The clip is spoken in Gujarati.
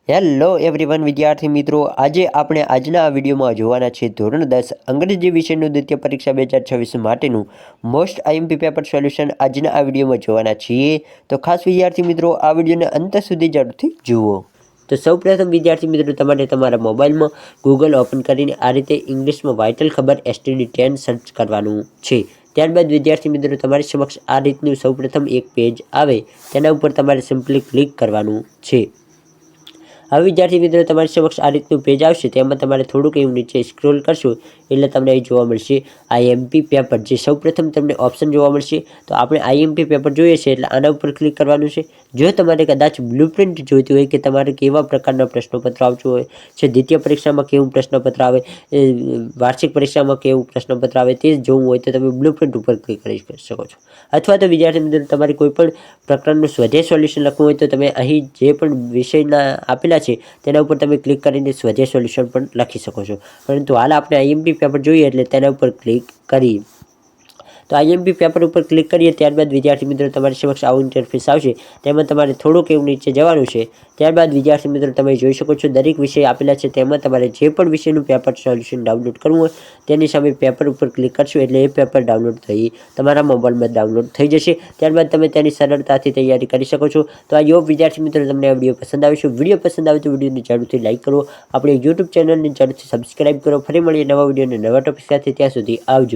હેલો એવરીવન વિદ્યાર્થી મિત્રો, આજે આપણે આજના આ વિડીયોમાં જોવાના છે ધોરણ 10 અંગ્રેજી વિષયનું દ્વિતીય પરીક્ષા 2026 માટેનું મોસ્ટ આઈએમપી પેપર સોલ્યુશન આજના આ વિડીયોમાં જોવાના છીએ। તો ખાસ વિદ્યાર્થી મિત્રો આ વિડીયોને અંત સુધી જરૂરથી જુઓ। તો સૌપ્રથમ વિદ્યાર્થી મિત્રો તમારે તમારા મોબાઈલમાં ગૂગલ ઓપન કરીને આ રીતે ઇંગ્લિશમાં વાઇટલ ખબર STD10 સર્ચ કરવાનું છે। ત્યારબાદ વિદ્યાર્થી મિત્રો તમારી સમક્ષ આ રીતનું સૌપ્રથમ એક પેજ આવે, તેના ઉપર તમારે સિમ્પલી ક્લિક કરવાનું છે। હવે વિદ્યાર્થી મિત્રો તમારી સમક્ષ આ રીતનું પેજ આવશે, તેમાં તમારે થોડુંક એવું નીચે સ્ક્રોલ કરશો એટલે તમને અહીં જોવા મળશે આઈએમપી પેપર, જે સૌપ્રથમ તમને ઓપ્શન જોવા મળશે। તો આપણે આઈએમપી પેપર જોઈએ છે એટલે આના ઉપર ક્લિક કરવાનું છે। જો તમારે કદાચ બ્લુપ્રિન્ટ જોઈતી હોય કે તમારે કેવા પ્રકારના પ્રશ્નોપત્ર આવતું હોય છે, દ્વિતીય પરીક્ષામાં કેવું પ્રશ્નપત્ર આવે, વાર્ષિક પરીક્ષામાં કેવું પ્રશ્નપત્ર આવે તે જોવું હોય તો તમે બ્લુપ્રિન્ટ ઉપર ક્લિક કરી શકો છો। અથવા તો વિદ્યાર્થી મિત્રો તમારે કોઈ પણ પ્રકારનું સ્વધેય સોલ્યુશન લખવું હોય તો તમે અહીં જે પણ વિષયના આપેલા છે તેના ઉપર તમે ક્લિક કરીને સ્વધેય સોલ્યુશન પણ લખી શકો છો। પરંતુ હાલ આપણે આઈએમપી પેપર જોઈએ એટલે તેના ઉપર ક્લિક કરીએ। તો આઈએમપી પેપર ઉપર ક્લિક કરીએ ત્યારબાદ વિદ્યાર્થી મિત્રો તમારી સમક્ષ આવું ઇન્ટરફેસ આવશે, તેમાં તમારે થોડુંક એવું નીચે જવાનું છે। ત્યારબાદ વિદ્યાર્થી મિત્રો તમે જોઈ શકો છો દરેક વિષય આપેલા છે, તેમાં તમારે જે પણ વિષયનું પેપર સોલ્યુશન ડાઉનલોડ કરવું હોય તેની સામે પેપર ઉપર ક્લિક કરશો એટલે એ પેપર ડાઉનલોડ થઈ તમારા મોબાઈલમાં ડાઉનલોડ થઈ જશે। ત્યારબાદ તમે તેની સરળતાથી તૈયારી કરી શકો છો। તો આ યોગ વિદ્યાર્થી મિત્રો તમને આ વિડીયો પસંદ આવે છે, વિડીયો પસંદ આવે તો વિડીયોને જરૂરથી લાઈક કરો, આપણી યુટ્યુબ ચેનલને જરૂરથી સબસ્ક્રાઈબ કરો। ફરી મળીએ નવા વિડીયો અને નવા ટોપિક સાથે, ત્યાં સુધી આવજો।